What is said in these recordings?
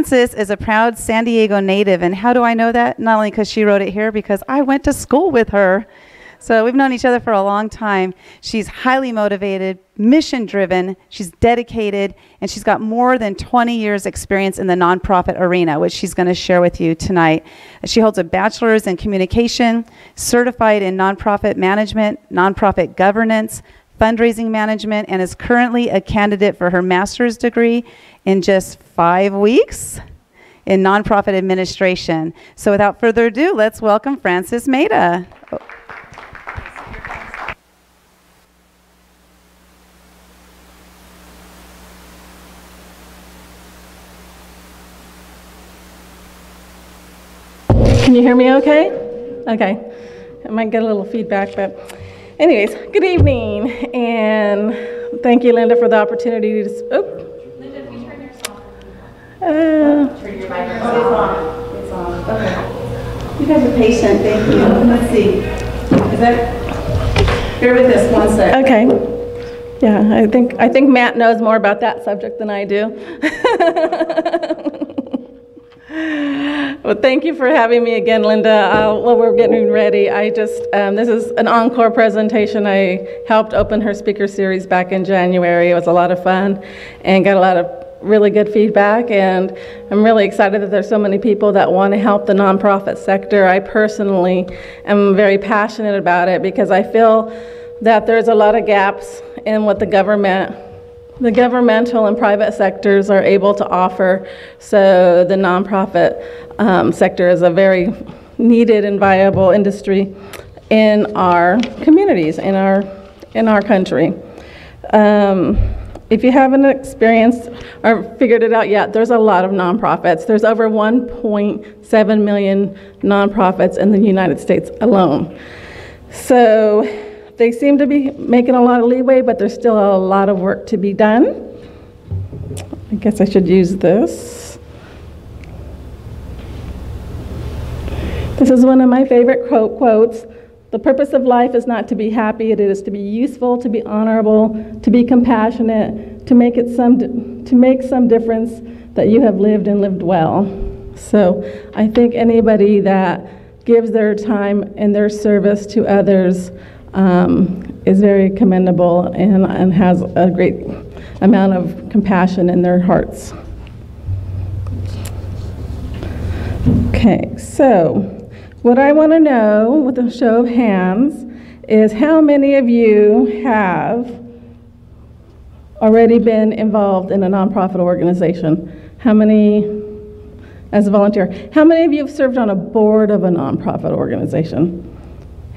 Frances is a proud San Diego native, and how do I know that? Not only because she wrote it here, because I went to school with her. So we've known each other for a long time. She's highly motivated, mission-driven, she's dedicated, and she's got more than 20 years experience in the nonprofit arena, which she's going to share with you tonight. She holds a bachelor's in communication, certified in nonprofit management, nonprofit governance, fundraising management, and is currently a candidate for her master's degree in just 5 weeks in nonprofit administration. So without further ado, let's welcome Frances Meda. Can you hear me okay? Okay. I might get a little feedback, but anyways, good evening, and thank you, Linda, for the opportunity to... Linda, if you turn yours off. Turn your microphone off. It's on. Okay. You guys are patient, thank you. Let's see. Is that... Bear with us 1 sec. Okay. Yeah, I think Matt knows more about that subject than I do. Well, thank you for having me again, Linda. While we're getting ready, this is an encore presentation. I helped open her speaker series back in January. It was a lot of fun and got a lot of really good feedback, and I'm really excited that there's so many people that want to help the nonprofit sector. I personally am very passionate about it because I feel that there's a lot of gaps in what the governmental and private sectors are able to offer. So the nonprofit sector is a very needed and viable industry in our communities, in our country. If you haven't experienced or figured it out yet, there's a lot of nonprofits. There's over 1.7 million nonprofits in the United States alone. So they seem to be making a lot of leeway, but there's still a lot of work to be done. I guess I should use this. This is one of my favorite quotes. The purpose of life is not to be happy, it is to be useful, to be honorable, to be compassionate, to make some difference that you have lived and lived well. So I think anybody that gives their time and their service to others is very commendable and has a great amount of compassion in their hearts. Okay, so what I want to know with a show of hands is how many of you have already been involved in a nonprofit organization? How many, as a volunteer, how many of you have served on a board of a nonprofit organization?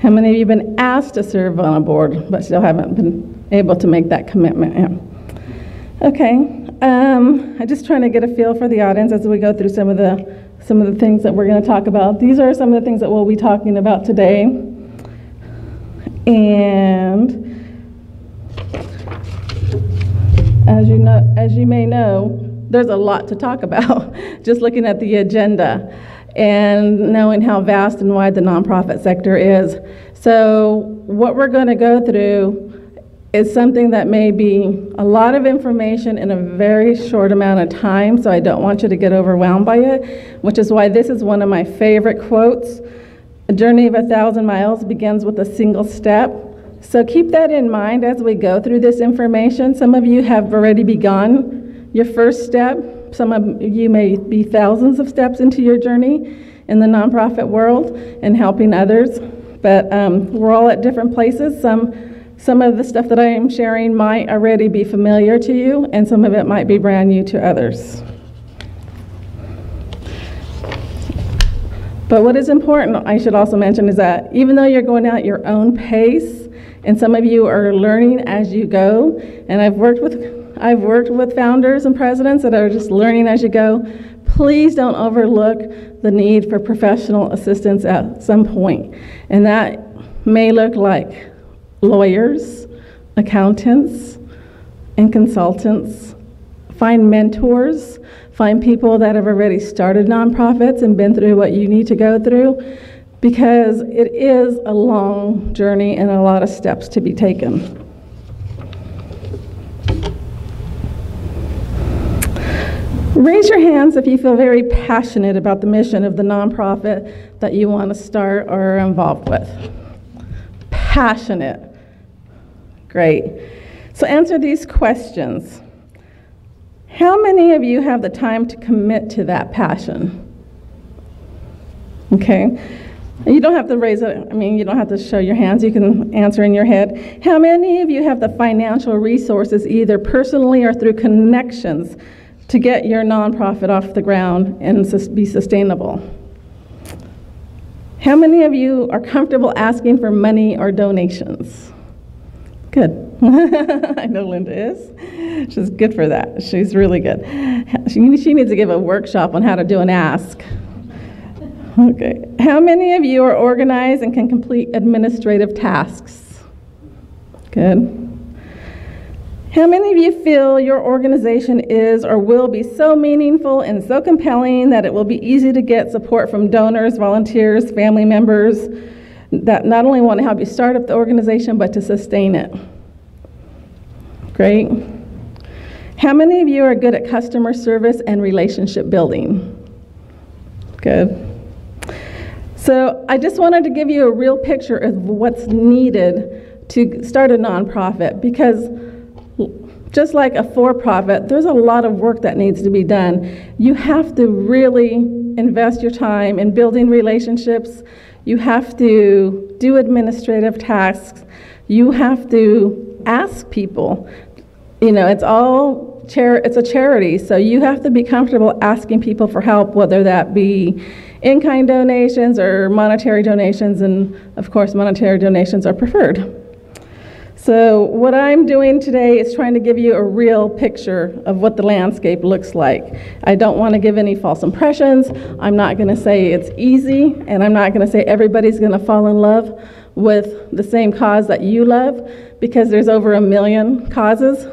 How many of you have been asked to serve on a board but still haven't been able to make that commitment? Yeah. Okay, I'm just trying to get a feel for the audience as we go through some of the things that we're going to talk about. These are some of the things that we'll be talking about today. And as you may know, there's a lot to talk about just looking at the agenda and knowing how vast and wide the nonprofit sector is. So what we're going to go through is something that may be a lot of information in a very short amount of time, so I don't want you to get overwhelmed by it, which is why this is one of my favorite quotes. A journey of 1,000 miles begins with a single step. So keep that in mind as we go through this information. Some of you have already begun your first step. Some of you may be thousands of steps into your journey in the nonprofit world and helping others, but we're all at different places. Some of the stuff that I am sharing might already be familiar to you, and some of it might be brand new to others. But what is important, I should also mention, is that even though you're going at your own pace, and some of you are learning as you go, and I've worked with founders and presidents that are just learning as you go, please don't overlook the need for professional assistance at some point. And that may look like lawyers, accountants, and consultants. Find mentors, find people that have already started nonprofits and been through what you need to go through, because it is a long journey and a lot of steps to be taken. Raise your hands if you feel very passionate about the mission of the nonprofit that you want to start or are involved with. Passionate. Great. So answer these questions. How many of you have the time to commit to that passion? Okay. You don't have to raise it, you don't have to show your hands, you can answer in your head. How many of you have the financial resources, either personally or through connections, to get your nonprofit off the ground and be sustainable? How many of you are comfortable asking for money or donations? Good. I know Linda is. She's good for that. She's really good. She needs to give a workshop on how to do an ask. Okay. How many of you are organized and can complete administrative tasks? Good. How many of you feel your organization is or will be so meaningful and so compelling that it will be easy to get support from donors, volunteers, family members that not only want to help you start up the organization, but to sustain it? Great. How many of you are good at customer service and relationship building? Good. So I just wanted to give you a real picture of what's needed to start a nonprofit, because just like a for-profit, there's a lot of work that needs to be done. You have to really invest your time in building relationships. You have to do administrative tasks. You have to ask people. It's a charity, so you have to be comfortable asking people for help, whether that be in-kind donations or monetary donations, and of course monetary donations are preferred. So what I'm doing today is trying to give you a real picture of what the landscape looks like. I don't want to give any false impressions. I'm not going to say it's easy, and I'm not going to say everybody's going to fall in love with the same cause that you love, because there's over 1 million causes.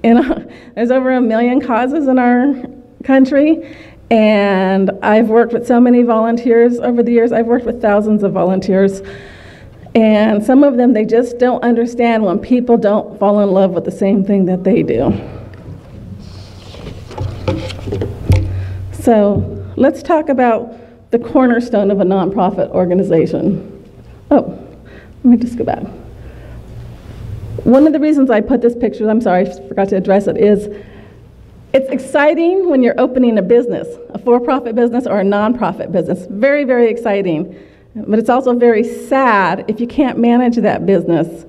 There's over 1 million causes in our country, and I've worked with so many volunteers over the years. I've worked with thousands of volunteers. And some of them, they just don't understand when people don't fall in love with the same thing that they do. So let's talk about the cornerstone of a nonprofit organization. Oh, let me just go back. One of the reasons I put this picture, I'm sorry, I forgot to address it, is it's exciting when you're opening a business, a for-profit business or a nonprofit business. Very, very exciting. But it's also very sad if you can't manage that business,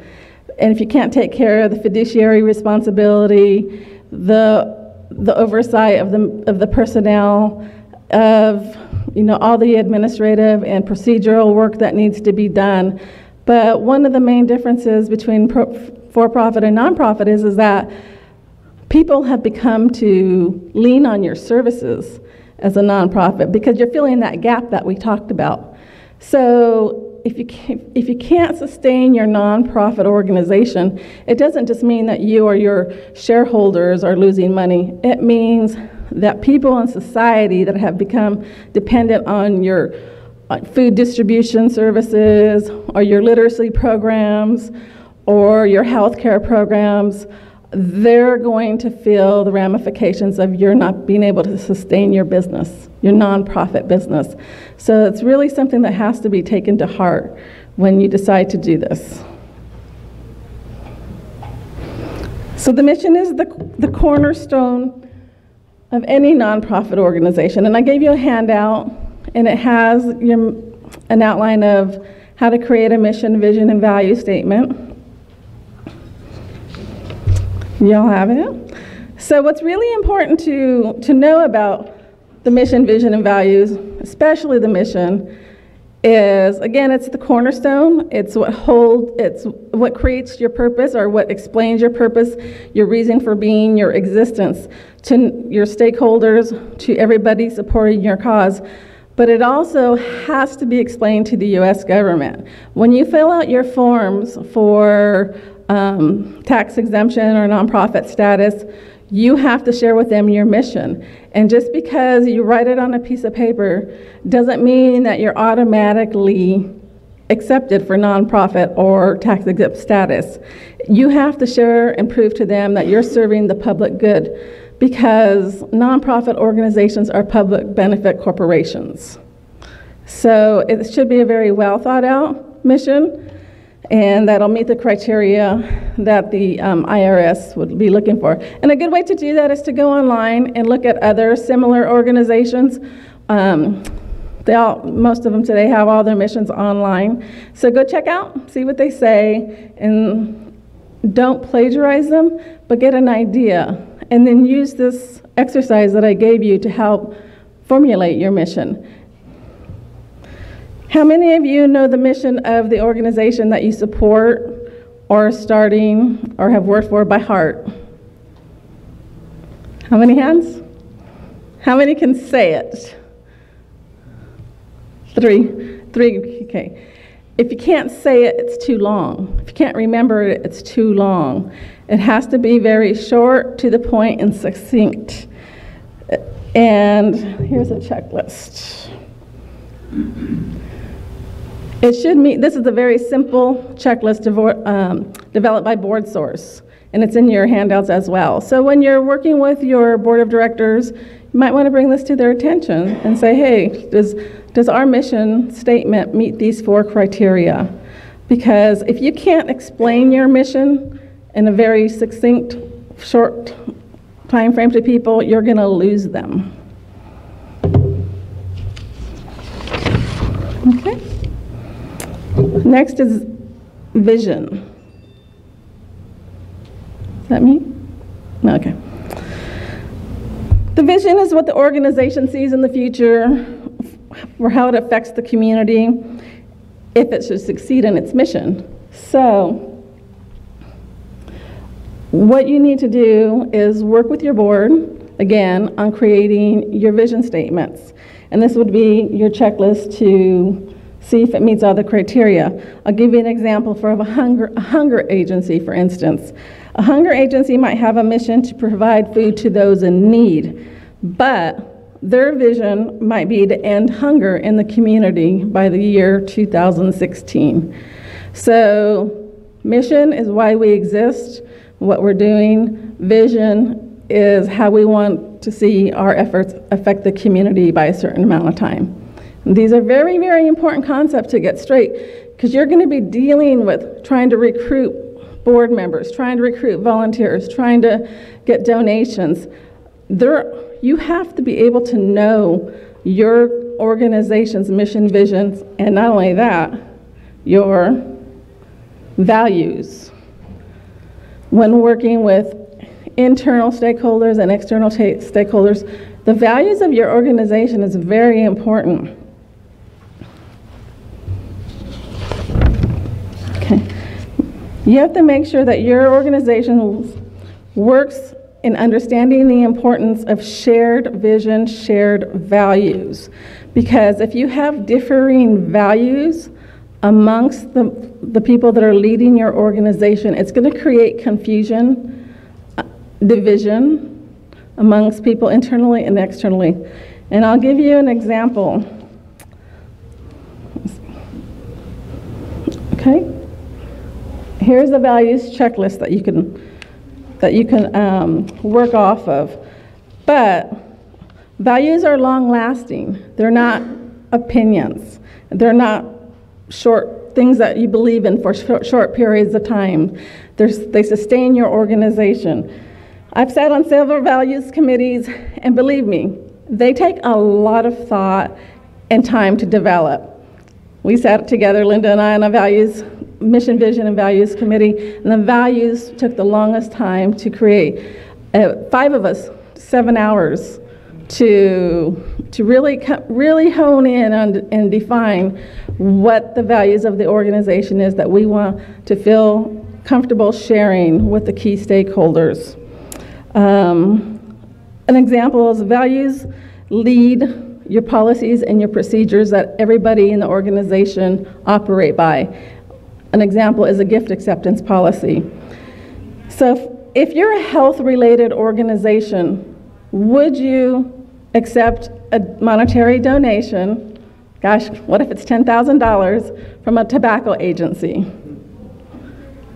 and if you can't take care of the fiduciary responsibility, the oversight of the personnel, of all the administrative and procedural work that needs to be done. But one of the main differences between for-profit and nonprofit is that people have become to lean on your services as a nonprofit, because you're filling that gap that we talked about. So if you can't sustain your nonprofit organization, it doesn't just mean that you or your shareholders are losing money. It means that people in society that have become dependent on your food distribution services or your literacy programs or your healthcare programs, they're going to feel the ramifications of your not being able to sustain your business, your nonprofit business. So it's really something that has to be taken to heart when you decide to do this. So the mission is the cornerstone of any nonprofit organization. And I gave you a handout, and it has an outline of how to create a mission, vision, and value statement. Y'all have it? So what's really important to know about the mission, vision, and values, especially the mission, is, again, it's the cornerstone. It's what creates your purpose, or what explains your purpose, your reason for being, your existence to your stakeholders, to everybody supporting your cause. But it also has to be explained to the U.S. government. When you fill out your forms for tax exemption or nonprofit status, you have to share with them your mission. And just because you write it on a piece of paper doesn't mean that you're automatically accepted for nonprofit or tax exempt status. You have to share and prove to them that you're serving the public good, because nonprofit organizations are public benefit corporations. So it should be a very well thought out mission, and that'll meet the criteria that the IRS would be looking for. And a good way to do that is to go online and look at other similar organizations. Most of them today have all their missions online. So go check out, see what they say, and don't plagiarize them, but get an idea. And then use this exercise that I gave you to help formulate your mission. How many of you know the mission of the organization that you support or are starting or have worked for by heart? How many hands? How many can say it? Three, okay. If you can't say it, it's too long. If you can't remember it, it's too long. It has to be very short, to the point, and succinct. And here's a checklist. It should meet, this is a very simple checklist developed by Board Source, and it's in your handouts as well. So when you're working with your board of directors, you might want to bring this to their attention and say, hey, does our mission statement meet these 4 criteria? Because if you can't explain your mission in a very succinct, short time frame to people, you're going to lose them. Okay. Next is vision. Is that me? No, okay. The vision is what the organization sees in the future, or how it affects the community if it should succeed in its mission. So what you need to do is work with your board, again, on creating your vision statements. And this would be your checklist to see if it meets all the criteria. I'll give you an example for a hunger agency, for instance. A hunger agency might have a mission to provide food to those in need, but their vision might be to end hunger in the community by the year 2016. So mission is why we exist, what we're doing. Vision is how we want to see our efforts affect the community by a certain amount of time. And these are very, very important concepts to get straight, because you're going to be dealing with trying to recruit board members, trying to recruit volunteers, trying to get donations. You have to be able to know your organization's mission, visions, and not only that, your values. When working with internal stakeholders and external stakeholders, the values of your organization is very important. Okay. You have to make sure that your organization works in understanding the importance of shared vision, shared values. Because if you have differing values amongst the people that are leading your organization, it's going to create confusion, division amongst people internally and externally. And I'll give you an example. Okay? Here's the values checklist that you can work off of. But values are long-lasting. They're not opinions. They're not short things that you believe in for short periods of time. They sustain your organization. I've sat on several values committees, and believe me, they take a lot of thought and time to develop. We sat together, Linda and I, on a mission, vision, and values committee, and the values took the longest time to create. 5 of us, 7 hours to really hone in on and define what the values of the organization is that we want to feel comfortable sharing with the key stakeholders. An example is values lead your policies and your procedures that everybody in the organization operate by. An example is a gift acceptance policy. So if you're a health-related organization, would you accept a monetary donation? Gosh, what if it's $10,000 from a tobacco agency?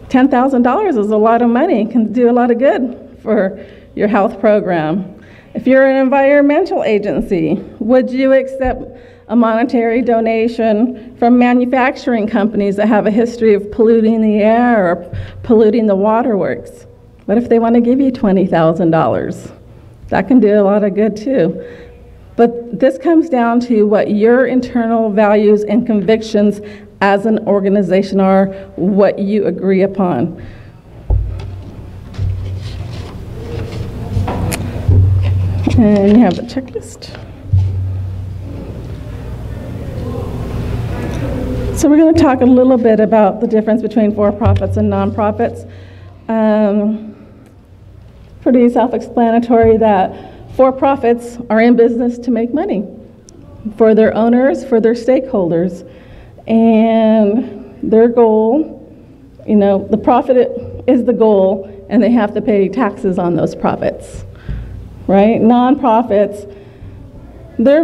$10,000 is a lot of money, can do a lot of good for your health program? If you're an environmental agency, would you accept a monetary donation from manufacturing companies that have a history of polluting the air or polluting the waterworks? What if they want to give you $20,000? That can do a lot of good too. But this comes down to what your internal values and convictions as an organization are, what you agree upon. And you have the checklist. So we're going to talk a little bit about the difference between for-profits and nonprofits. Pretty self-explanatory that for-profits are in business to make money for their owners, for their stakeholders, and their goal, the profit is the goal, and they have to pay taxes on those profits, right? Nonprofits, their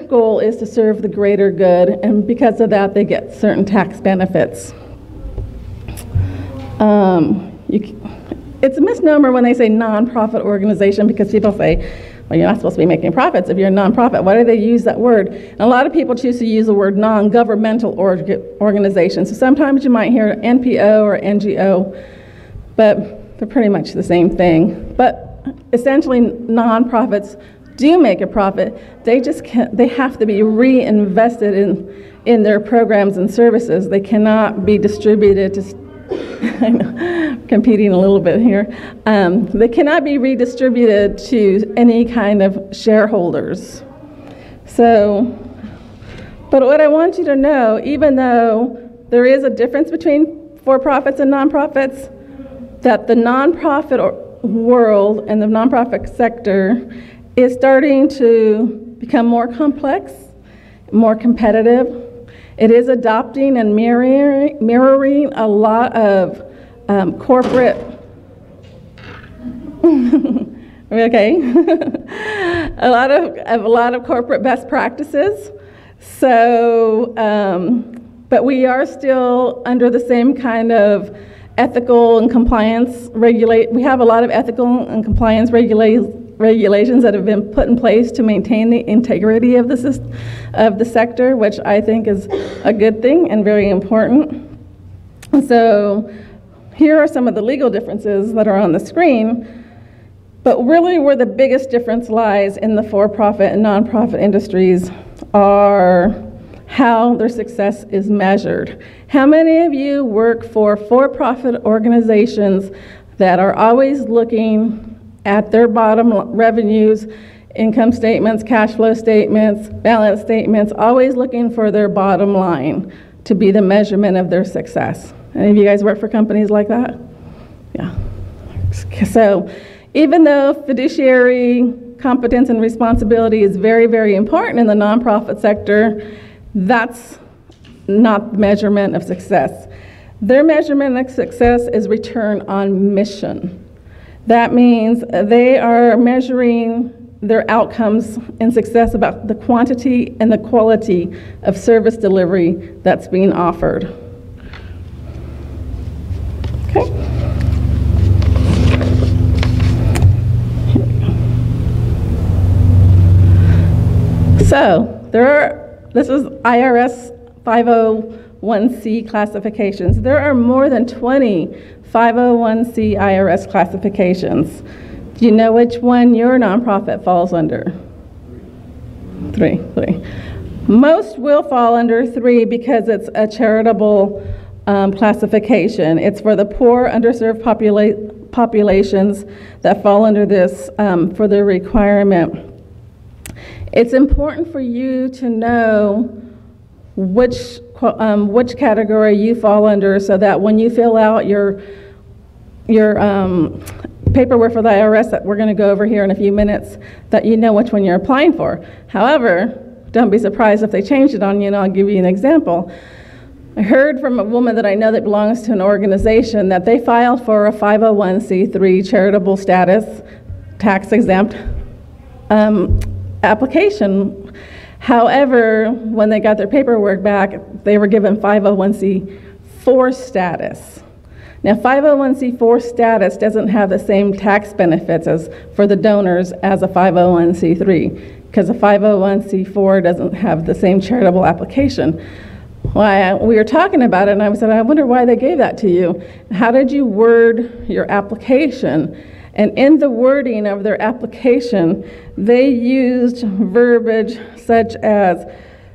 goal is to serve the greater good, and because of that, they get certain tax benefits. It's a misnomer when they say nonprofit organization, because people say, well, you're not supposed to be making profits if you're a nonprofit. Why do they use that word? And a lot of people choose to use the word non-governmental organization. So sometimes you might hear NPO or NGO, but they're pretty much the same thing. But essentially, nonprofits do make a profit. They have to be reinvested in their programs and services. They cannot be distributed to I know, competing a little bit here. They cannot be redistributed to any kind of shareholders. So, but what I want you to know, even though there is a difference between for-profits and nonprofits, that the nonprofit world and the nonprofit sector is starting to become more complex, more competitive. It is adopting and mirroring a lot of corporate, okay, a lot of corporate best practices. So, but we are still under the same kind of ethical and compliance we have a lot of ethical and compliance regulations that have been put in place to maintain the integrity of the sector, which I think is a good thing and very important. So here are some of the legal differences that are on the screen, but really where the biggest difference lies in the for-profit and nonprofit industries are how their success is measured. How many of you work for for-profit organizations that are always looking at their bottom revenues, income statements, cash flow statements, balance statements, always looking for their bottom line to be the measurement of their success? Any of you guys work for companies like that? Yeah. So even though fiduciary competence and responsibility is very, very important in the nonprofit sector, that's not the measurement of success. Their measurement of success is return on mission. That means they are measuring their outcomes and success about the quantity and the quality of service delivery that's being offered. Okay. So this is IRS 501c classifications. There are more than 20 501c IRS classifications. Do you know which one your nonprofit falls under? Three. Most will fall under 3 because it's a charitable classification. It's for the poor, underserved populations that fall under this for the requirement. It's important for you to know which category you fall under, so that when you fill out your paperwork for the IRS that we're going to go over here in a few minutes, that you know which one you're applying for. However, don't be surprised if they change it on you, and I'll give you an example. I heard from a woman that I know that belongs to an organization that they filed for a 501c3 charitable status, tax exempt application. However, when they got their paperwork back, they were given 501c4 status. Now, 501c4 status doesn't have the same tax benefits as for the donors as a 501c3, because a 501c4 doesn't have the same charitable application. We were talking about it, and I said, I wonder why they gave that to you. How did you word your application? And in the wording of their application, they used verbiage such as,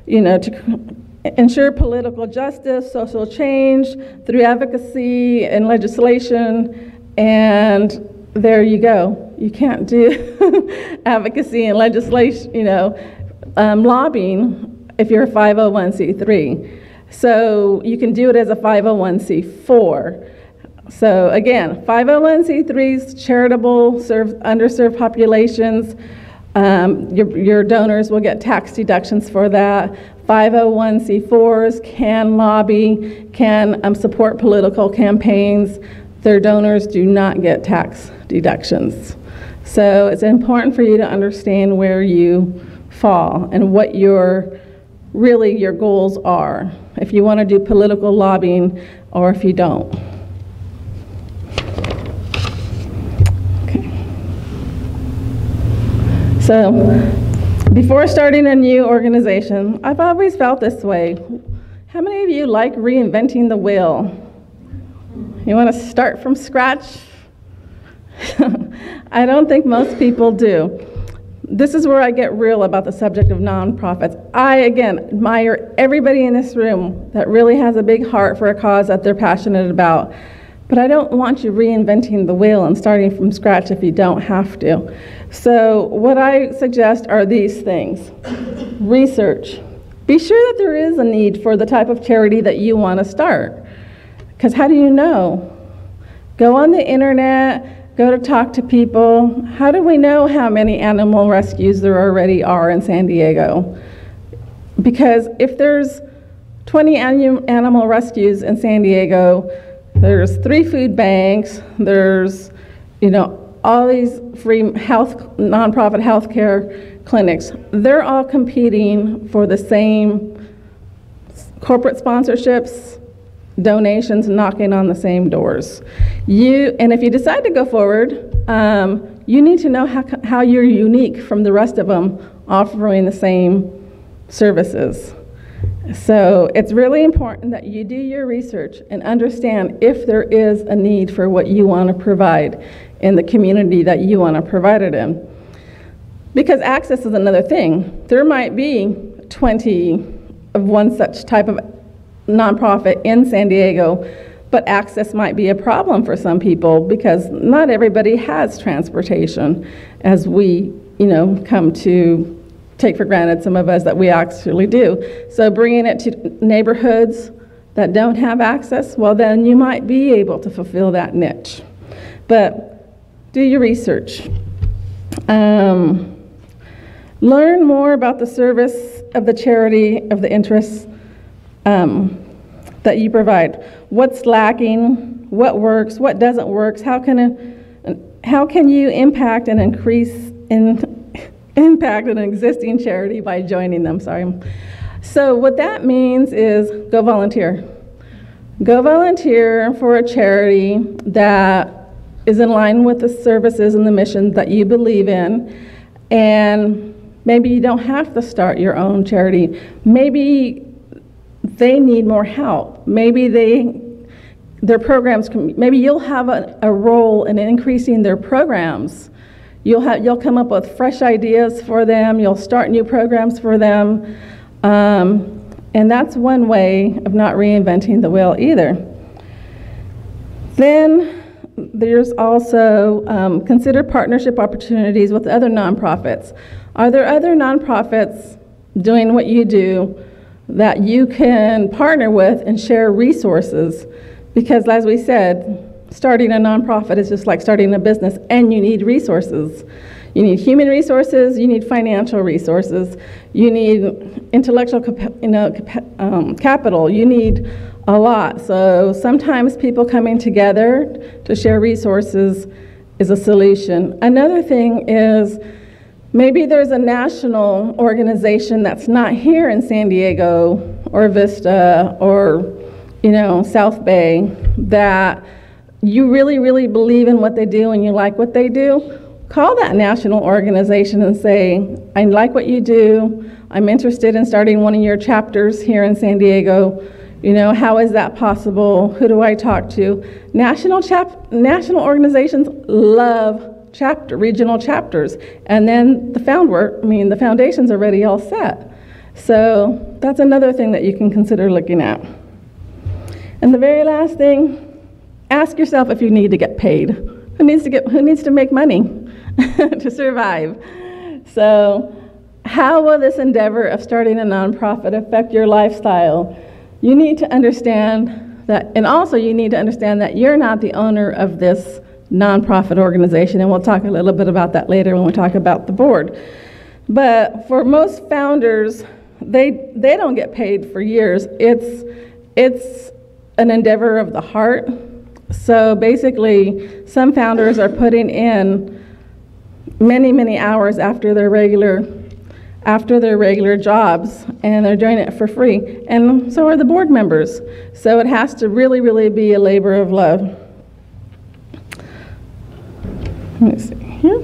to ensure political justice, social change through advocacy and legislation, and there you go. You can't do advocacy and legislation, lobbying if you're a 501c3. So you can do it as a 501c4. So again, 501c3s, charitable, serve underserved populations. Your donors will get tax deductions for that. 501c4s can lobby, can support political campaigns. Their donors do not get tax deductions. So it's important for you to understand where you fall and what your goals are, if you want to do political lobbying or if you don't. Okay. So before starting a new organization, I've always felt this way. How many of you like reinventing the wheel? You want to start from scratch? I don't think most people do. This is where I get real about the subject of nonprofits. I, again, admire everybody in this room that really has a big heart for a cause that they're passionate about. But I don't want you reinventing the wheel and starting from scratch if you don't have to. So what I suggest are these things. Research. Be sure that there is a need for the type of charity that you want to start. Because how do you know? Go on the internet, go to talk to people. How do we know how many animal rescues there already are in San Diego? Because if there's 20 animal rescues in San Diego, there's 3 food banks, there's, all these free nonprofit healthcare clinics. They're all competing for the same corporate sponsorships, donations, knocking on the same doors. And if you decide to go forward, you need to know how you're unique from the rest of them offering the same services. So it's really important that you do your research and understand if there is a need for what you want to provide in the community that you want to provide it in. Because access is another thing. There might be 20 of one such type of nonprofit in San Diego, but access might be a problem for some people because not everybody has transportation, as we, come to take for granted, some of us, that we actually do. So bringing it to neighborhoods that don't have access, well, then you might be able to fulfill that niche. But do your research. Learn more about the service of the charity, of the interests that you provide. What's lacking, what works, what doesn't work, how can you impact and increase impact an existing charity by joining them, So what that means is go volunteer. Go volunteer for a charity that is in line with the services and the mission that you believe in, and maybe you don't have to start your own charity. Maybe they need more help. Maybe their programs, maybe you'll have a role in increasing their programs. You'll come up with fresh ideas for them. You'll start new programs for them. And that's one way of not reinventing the wheel either. Then there's also consider partnership opportunities with other nonprofits. Are there other nonprofits doing what you do that you can partner with and share resources? Because as we said, starting a nonprofit is just like starting a business, and you need resources. You need human resources, you need financial resources, you need intellectual capital, you need a lot. So sometimes people coming together to share resources is a solution. Another thing is maybe there's a national organization that's not here in San Diego or Vista or South Bay that you really, really believe in what they do and you like what they do, call that national organization and say, I like what you do. I'm interested in starting one of your chapters here in San Diego. How is that possible? Who do I talk to? National organizations love regional chapters. And then the foundation's already all set. So that's another thing that you can consider looking at. And the very last thing, ask yourself if you need to get paid. Who needs to make money to survive? So how will this endeavor of starting a nonprofit affect your lifestyle? You need to understand that, and also you need to understand that you're not the owner of this nonprofit organization, and we'll talk a little bit about that later when we talk about the board. But for most founders, they don't get paid for years. It's an endeavor of the heart. So basically, some founders are putting in many, many hours after their regular jobs, and they're doing it for free. And so are the board members. So it has to really, really be a labor of love. Let me see here.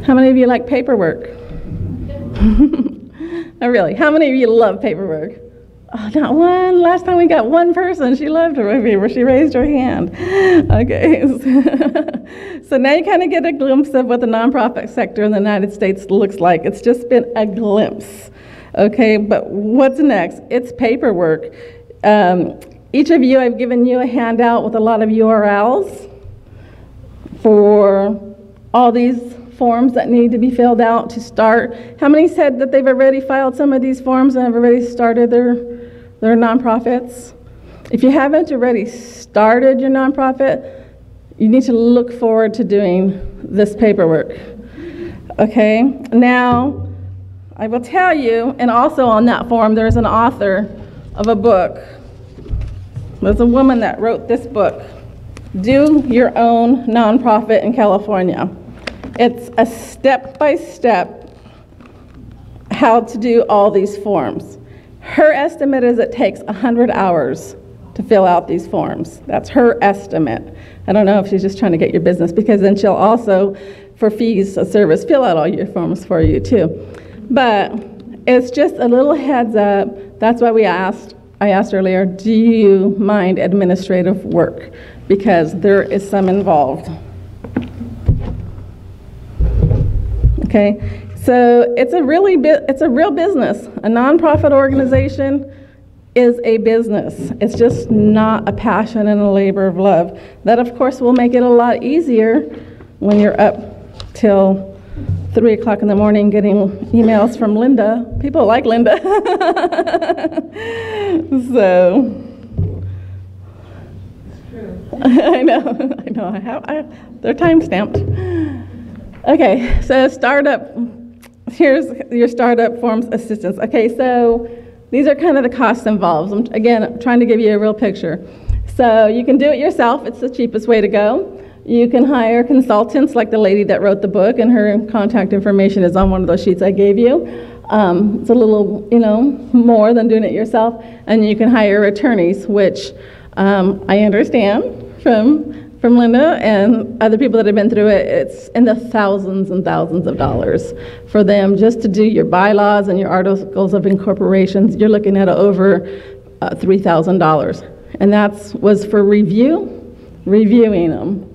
How many of you like paperwork? Oh, really? How many of you love paperwork? Oh, not one. Last time we got one person. She loved her paper. She raised her hand. Okay. So now you kind of get a glimpse of what the nonprofit sector in the United States looks like. It's just been a glimpse. Okay, but what's next? It's paperwork. Each of you, I've given you a handout with a lot of URLs for all these forms that need to be filled out to start. How many said that they've already filed some of these forms and have already started their nonprofits? If you haven't already started your nonprofit, you need to look forward to doing this paperwork. Okay? Now, I will tell you, and also on that form, there's an author of a book. There's a woman that wrote this book, Do Your Own Nonprofit in California. It's a step-by-step how to do all these forms. Her estimate is it takes 100 hours to fill out these forms. That's her estimate. I don't know if she's just trying to get your business, because then she'll also, for fees of service, fill out all your forms for you too. But it's just a little heads up. That's why I asked earlier, do you mind administrative work? Because there is some involved. Okay, so it's a real business. A nonprofit organization is a business. It's just not a passion and a labor of love. That, of course, will make it a lot easier when you're up till 3 o'clock in the morning getting emails from Linda. People like Linda. So. I know. They're time-stamped. Okay, so here's your startup forms assistance. Okay, so these are kind of the costs involved. I'm trying to give you a real picture. So you can do it yourself. It's the cheapest way to go. You can hire consultants like the lady that wrote the book, and her contact information is on one of those sheets I gave you. It's a little, more than doing it yourself. And you can hire attorneys, which I understand from Linda and other people that have been through it. It's in the thousands and thousands of dollars for them just to do your bylaws and your articles of incorporations. You're looking at over $3,000, and that was for reviewing them.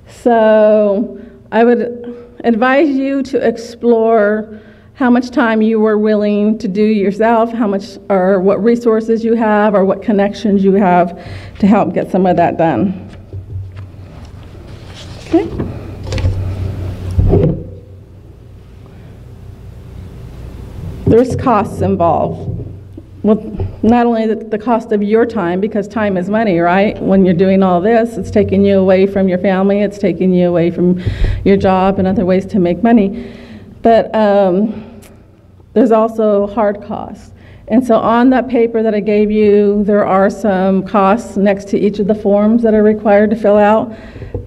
So I would advise you to explore how much time you were willing to do yourself, how much or what resources you have or what connections you have to help get some of that done. Okay. There's costs involved. Well, not only the cost of your time, because time is money, right? When you're doing all this, it's taking you away from your family, it's taking you away from your job and other ways to make money. But there's also hard costs. And so on that paper that I gave you, there are some costs next to each of the forms that are required to fill out.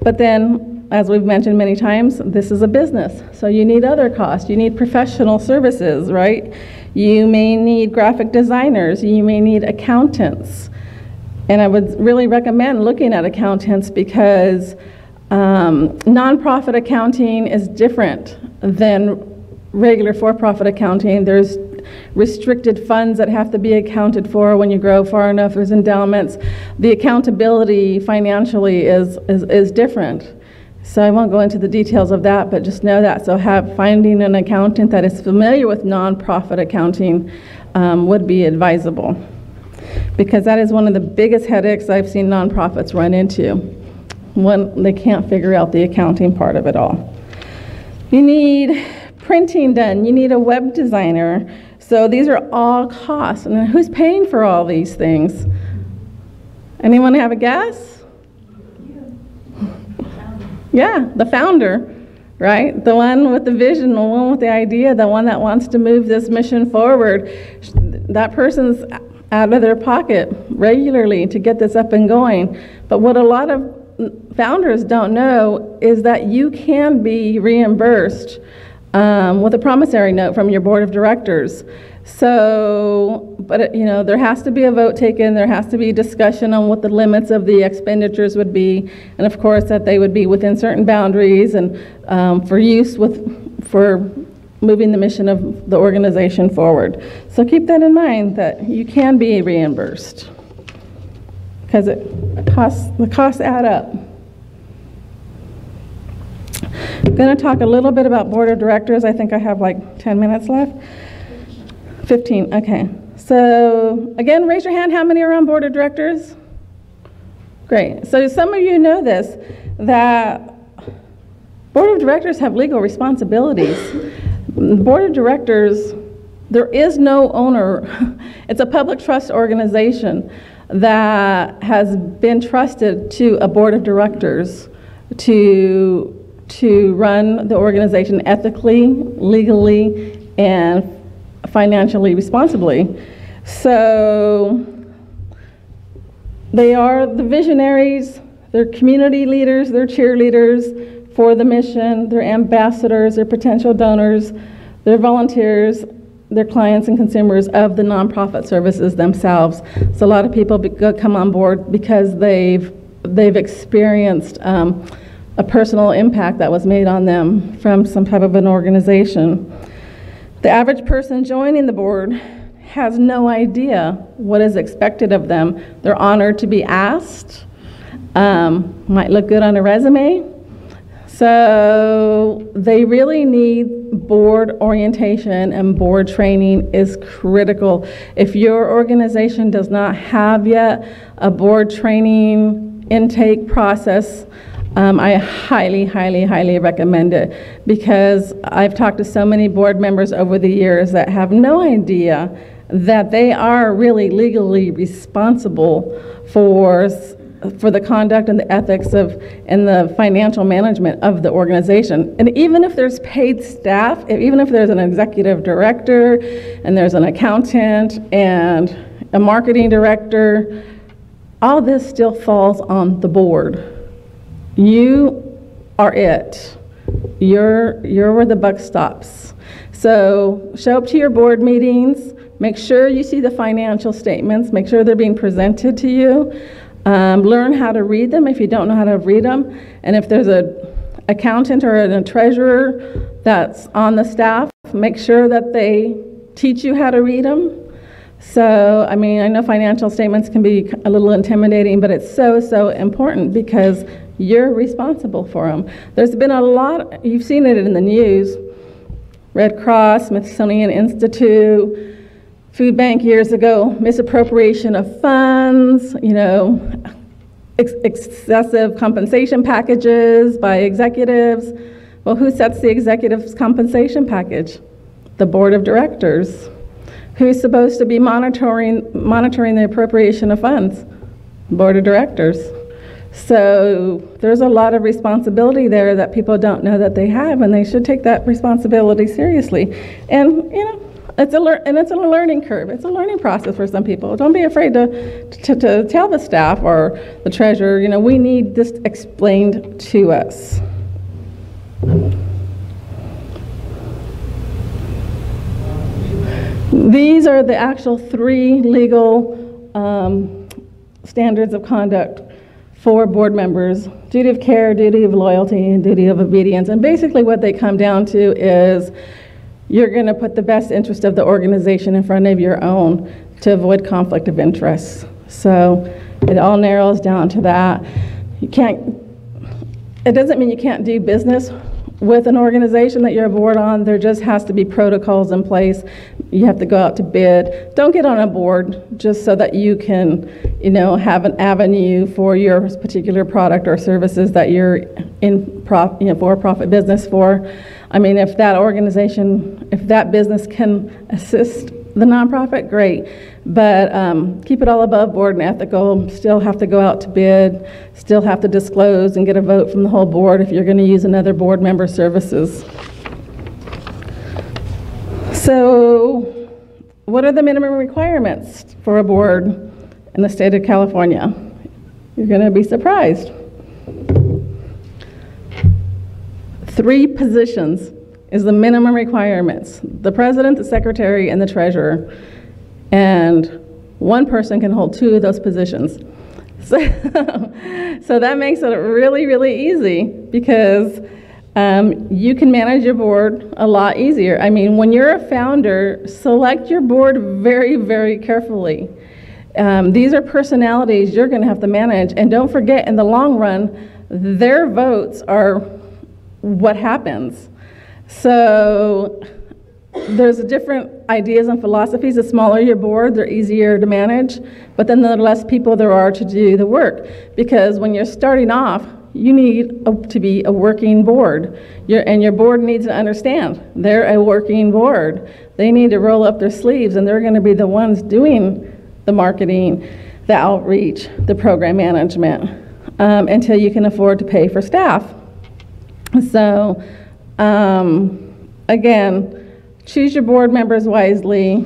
But then, as we've mentioned many times, this is a business. So you need other costs. You need professional services, right? You may need graphic designers. You may need accountants. And I would really recommend looking at accountants because nonprofit accounting is different than regular for-profit accounting. There's restricted funds that have to be accounted for when you grow far enough. There's endowments. The accountability financially is different. So I won't go into the details of that, but just know that. So finding an accountant that is familiar with nonprofit accounting would be advisable, because that is one of the biggest headaches I've seen nonprofits run into when they can't figure out the accounting part of it all. You need printing done. You need a web designer. So these are all costs. And then who's paying for all these things? Anyone have a guess? Yeah, the founder, right? The one with the vision, the one with the idea, the one that wants to move this mission forward. That person's out of their pocket regularly to get this up and going. But what a lot of founders don't know is that you can be reimbursed with a promissory note from your board of directors. So, but there has to be a vote taken, there has to be discussion on what the limits of the expenditures would be, and of course that they would be within certain boundaries and for moving the mission of the organization forward. So keep that in mind, that you can be reimbursed, because the costs add up. I'm going to talk a little bit about board of directors. I think I have like 10 minutes left. 15, okay. So again, raise your hand, how many are on board of directors? Great. So some of you know this, that board of directors have legal responsibilities. The board of directors, there is no owner. It's a public trust organization that has been trusted to a board of directors to run the organization ethically, legally, and financially responsibly. So they are the visionaries, they're community leaders, they're cheerleaders for the mission, they're ambassadors, they're potential donors, they're volunteers, they're clients and consumers of the nonprofit services themselves. So a lot of people come on board because they've experienced a personal impact that was made on them from some type of an organization. The average person joining the board has no idea what is expected of them. They're honored to be asked. Might look good on a resume. So they really need board orientation, and board training is critical. If your organization does not have yet a board training intake process, I highly, highly, highly recommend it, because I've talked to so many board members over the years that have no idea that they are really legally responsible for the conduct and the ethics and the financial management of the organization. And even if there's paid staff, even if there's an executive director and there's an accountant and a marketing director, all this still falls on the board. You are it. You're where the buck stops. So show up to your board meetings, make sure you see the financial statements, make sure they're being presented to you. Learn how to read them if you don't know how to read them. And if there's an accountant or a treasurer that's on the staff, make sure that they teach you how to read them. So, I mean, I know financial statements can be a little intimidating, but it's so, so important because you're responsible for them. There's been a lot, you've seen it in the news, Red Cross, Smithsonian Institute, Food Bank years ago, misappropriation of funds, excessive compensation packages by executives. Well, who sets the executive's compensation package? The board of directors. Who's supposed to be monitoring the appropriation of funds? Board of directors. So there's a lot of responsibility there that people don't know that they have, and they should take that responsibility seriously. And it's a learning curve. It's a learning process for some people. Don't be afraid to tell the staff or the treasurer, we need this explained to us. These are the actual 3 legal standards of conduct for board members: duty of care, duty of loyalty, and duty of obedience. And basically what they come down to is you're going to put the best interest of the organization in front of your own to avoid conflict of interest. So it all narrows down to that. It doesn't mean you can't do business with an organization that you're a board on. There just has to be protocols in place. You have to go out to bid. Don't get on a board just so that you can, have an avenue for your particular product or services that you're in for-profit business for. I mean, if that organization, if that business can assist the nonprofit, great. But keep it all above board and ethical. Still have to go out to bid. Still have to disclose and get a vote from the whole board if you're going to use another board member's services. So, what are the minimum requirements for a board in the state of California? You're going to be surprised. 3 positions is the minimum requirements: the president, the secretary, and the treasurer. And one person can hold 2 of those positions. So that makes it really, really easy, because you can manage your board a lot easier. I mean, when you're a founder, select your board very, very carefully. These are personalities you're going to have to manage. And don't forget, in the long run, their votes are what happens. So there's different ideas and philosophies. The smaller your board, they're easier to manage, but then the less people there are to do the work. Because when you're starting off, you need to be a working board. And your board needs to understand they're a working board. They need to roll up their sleeves, and they're going to be the ones doing the marketing, the outreach, the program management, until you can afford to pay for staff. So, again, choose your board members wisely.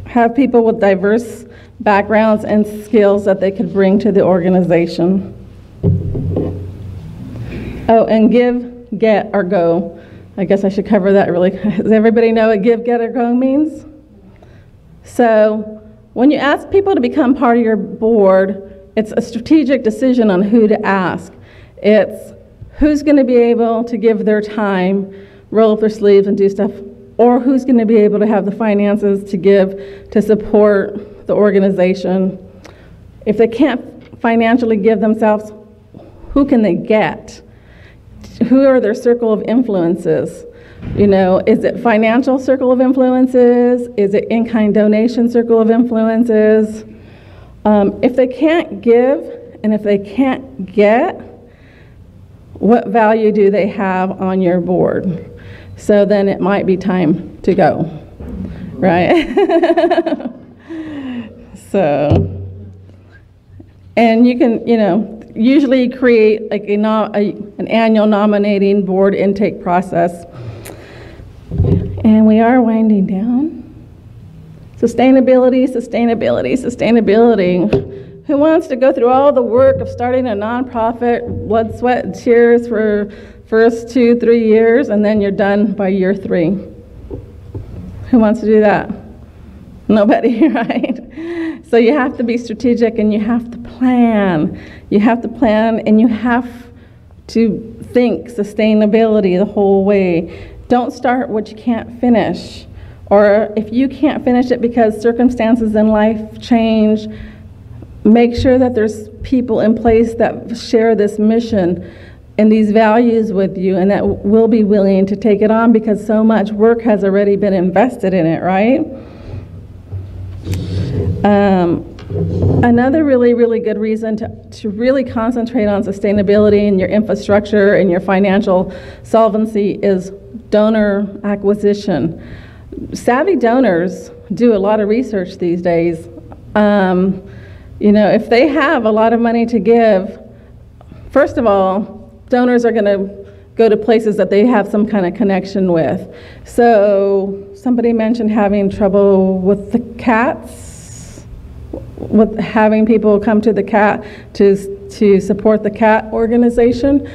Have people with diverse backgrounds and skills that they could bring to the organization. Oh, and give, get, or go. I guess I should cover that really. Does everybody know what give, get, or go means? So when you ask people to become part of your board, it's a strategic decision on who to ask. It's who's going to be able to give their time, roll up their sleeves and do stuff, or who's going to be able to have the finances to give to support the organization. If they can't financially give themselves, who can they get? Who are their circle of influences? Is it financial circle of influences? Is it in-kind donation circle of influences? If they can't give and if they can't get, what value do they have on your board? So then it might be time to go, right? So, and you can, usually create like an annual nominating board intake process. And we are winding down. Sustainability, sustainability, sustainability. Who wants to go through all the work of starting a nonprofit, blood, sweat, and tears for first 2-3 years, and then you're done by year 3? Who wants to do that? Nobody, right? So you have to be strategic, and you have to plan. You have to plan, and you have to think sustainability the whole way. Don't start what you can't finish. Or if you can't finish it because circumstances in life change, make sure that there's people in place that share this mission and these values with you and that will be willing to take it on, because so much work has already been invested in it, right? Another really, really good reason to really concentrate on sustainability in your infrastructure and your financial solvency is donor acquisition. Savvy donors do a lot of research these days. If they have a lot of money to give, first of all, donors are going to go to places that they have some kind of connection with. So somebody mentioned having trouble with the cats, with having people come to the cat to support the cat organization.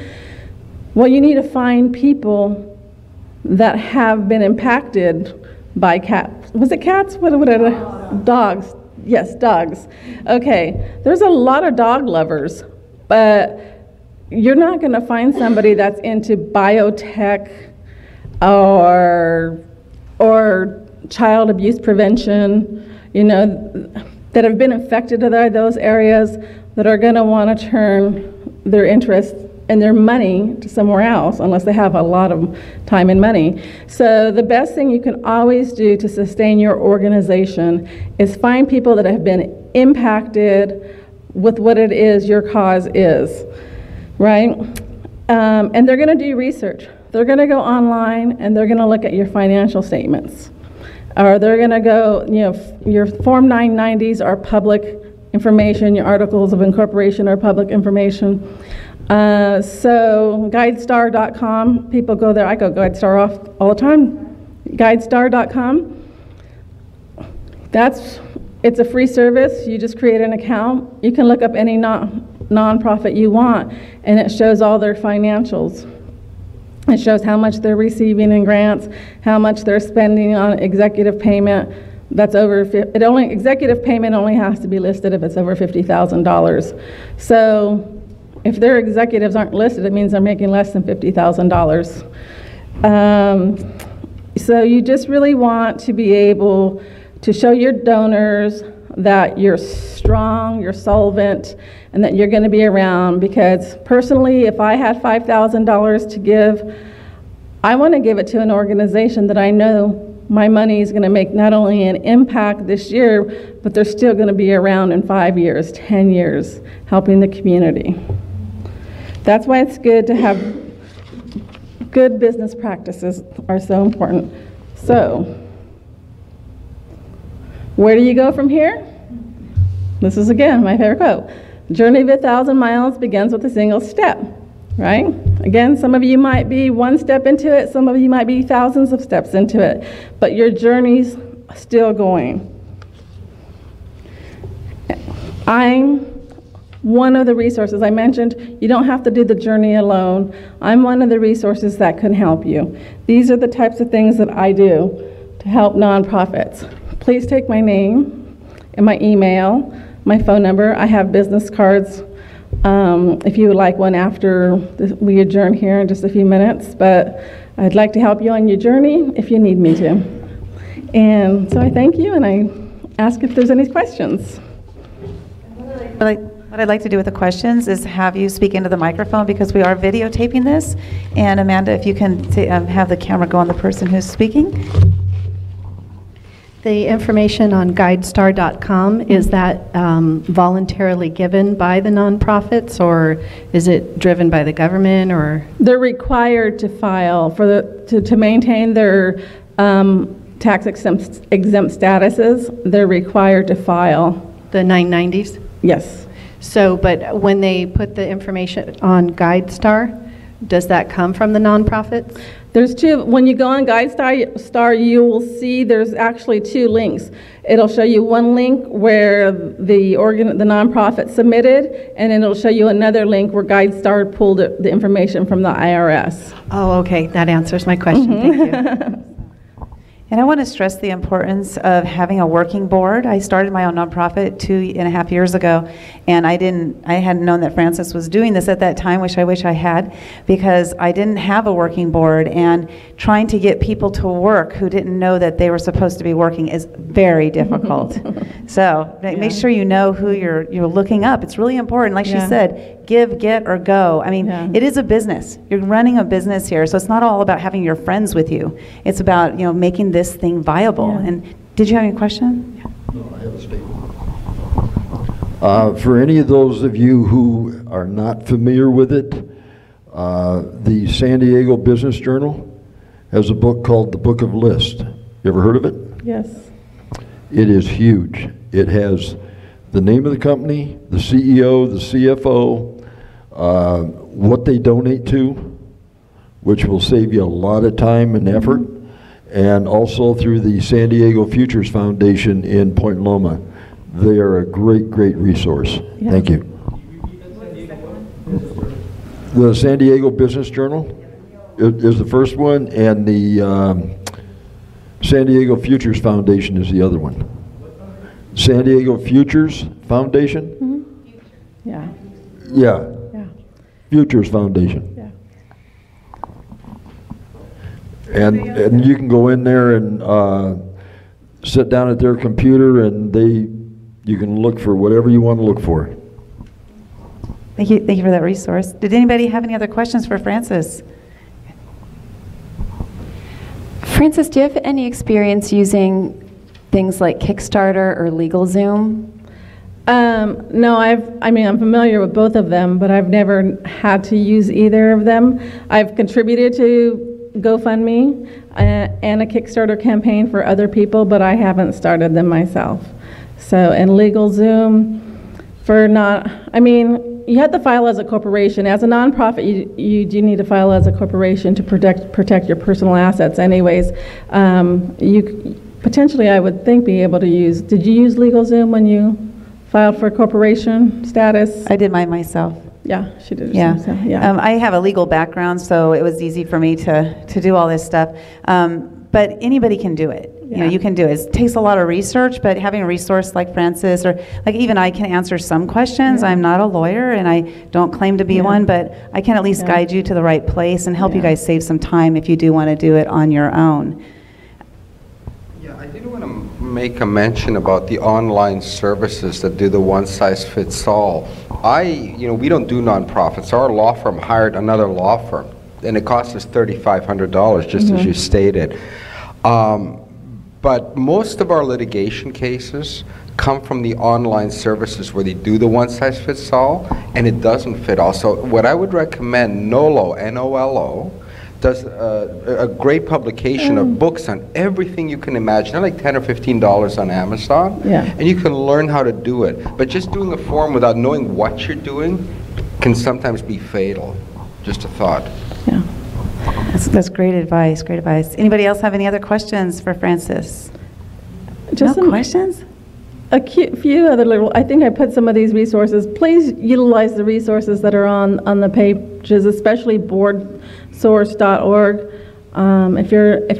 Well, you need to find people that have been impacted by cats. Was it cats? What are dogs? Yes, dogs. Okay, there's a lot of dog lovers, but you're not going to find somebody that's into biotech or child abuse prevention, that have been affected by those areas, that are going to want to turn their interest and their money to somewhere else unless they have a lot of time and money. So the best thing you can always do to sustain your organization is find people that have been impacted with what it is your cause is, right? And they're going to do research. They're going to go online and they're going to look at your financial statements. Or they're going to go, your Form 990s are public information, your articles of incorporation are public information. So Guidestar.com, people go there. I go Guidestar off all the time. Guidestar.com. It's a free service. You just create an account. You can look up any nonprofit you want, and it shows all their financials. It shows how much they're receiving in grants, how much they're spending on executive payment. Executive payment only has to be listed if it's over $50,000. So if their executives aren't listed, it means they're making less than $50,000. So you just really want to be able to show your donors that you're strong, you're solvent, and that you're going to be around. Because personally, if I had $5,000 to give, I want to give it to an organization that I know my money is going to make not only an impact this year, but they're still going to be around in 5 years, 10 years, helping the community. That's why it's good to have good business practices are so important. So, where do you go from here? This is, again, my favorite quote. The journey of 1,000 miles begins with a single step, right? Again, some of you might be one step into it, some of you might be thousands of steps into it, but your journey's still going. I'm one of the resources I mentioned. You don't have to do the journey alone. I'm one of the resources that can help you. These are the types of things that I do to help nonprofits. Please take my name and my email, my phone number. I have business cards if you would like one after we adjourn here in just a few minutes, but I'd like to help you on your journey if you need me to. And so I thank you, and I ask if there's any questions. What I'd like to do with the questions is have you speak into the microphone, because we are videotaping this. And Amanda, if you can have the camera go on the person who's speaking. The information on Guidestar.com, is that voluntarily given by the nonprofits, or is it driven by the government? Or they're required to file to maintain their tax exempt statuses. They're required to file the 990s. Yes. So, but when they put the information on Guidestar, does that come from the nonprofits? There's two. When you go on Guidestar, you will see there's actually two links. It'll show you one link where the nonprofit submitted, and then it'll show you another link where Guidestar pulled the information from the IRS. Oh, okay. That answers my question. Mm-hmm. Thank you. And I want to stress the importance of having a working board. I started my own nonprofit 2.5 years ago, and I hadn't known that Francis was doing this at that time, which I wish I had, because I didn't have a working board, and trying to get people to work who didn't know that they were supposed to be working is very difficult. So make sure you know who you're looking up. It's really important. Like she said, give, get, or go. I mean, it is a business. You're running a business here, so it's not all about having your friends with you. It's about making this thing viable. And did you have any question? No, I have a statement. For any of those of you who are not familiar with it, the San Diego Business Journal has a book called The Book of List. You ever heard of it? Yes. It is huge. It has the name of the company, the CEO, the CFO, what they donate to, which will save you a lot of time and effort, and also through the San Diego Futures Foundation in Point Loma. They are a great, great resource. Yeah. Thank you. The San Diego Business Journal is the first one, and the San Diego Futures Foundation is the other one. San Diego Futures Foundation? Yeah, Yeah, yeah, Futures Foundation. yeah. And you can go in there and sit down at their computer, and you can look for whatever you want to look for. Thank you for that resource. Did anybody have any other questions for Francis? Francis, do you have any experience using things like Kickstarter or LegalZoom? No, I'm familiar with both of them, but I've never had to use either of them. I've contributed to GoFundMe and a Kickstarter campaign for other people, but I haven't started them myself. So, and LegalZoom, you have to file as a corporation. As a nonprofit, you do need to file as a corporation to protect your personal assets anyways. You potentially, I would think, be able to use, did you use LegalZoom when you filed for corporation status? I did mine myself. Yeah, she did. Yeah. So, yeah. I have a legal background, so it was easy for me to do all this stuff. But anybody can do it. You know, Yeah. you can do it. It takes a lot of research, but having a resource like Francis, or like even I can answer some questions. Yeah. I'm not a lawyer, and I don't claim to be Yeah. one, but I can at least Yeah. guide you to the right place and help you Yeah. guys save some time if you do want to do it on your own. Yeah, I did want to make a mention about the online services that do the one-size-fits-all. We don't do nonprofits. Our law firm hired another law firm, and it cost us $3,500, just as you stated. But most of our litigation cases come from the online services where they do the one-size-fits-all, and it doesn't fit all. So what I would recommend, NOLO, N-O-L-O, does a great publication of books on everything you can imagine. They're like $10 or $15 on Amazon, Yeah. and you can learn how to do it. But just doing a form without knowing what you're doing can sometimes be fatal. Just a thought. Yeah. That's great advice, great advice. Anybody else have any other questions for Francis? Just No questions? a few other little, I think I put some of these resources. Please utilize the resources that are on the pages, especially boardsource.org. If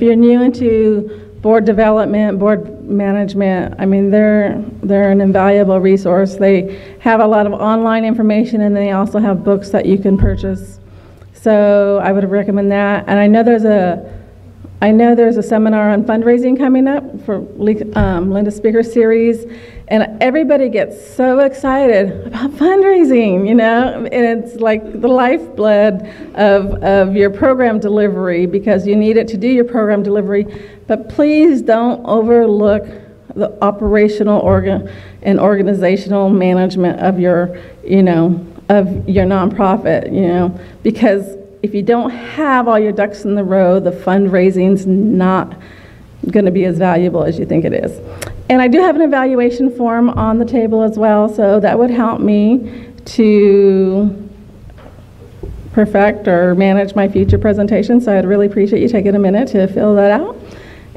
you're new into board development, board management, they're an invaluable resource. They have a lot of online information, and they also have books that you can purchase. So I would recommend that. And I know there's a seminar on fundraising coming up for Linda Speaker Series, and everybody gets so excited about fundraising, and it's like the lifeblood of your program delivery, because you need it to do your program delivery. But please don't overlook the operational and organizational management of your nonprofit, because if you don't have all your ducks in the row, the fundraising's not going to be as valuable as you think it is. And I do have an evaluation form on the table as well, so that would help me to perfect or manage my future presentation. So I'd really appreciate you taking a minute to fill that out.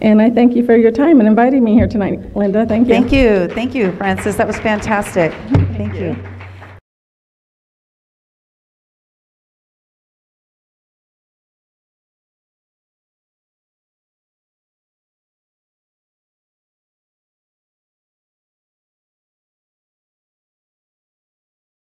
And I thank you for your time and inviting me here tonight, Linda. Thank you. Thank you, Francis. That was fantastic. Thank you.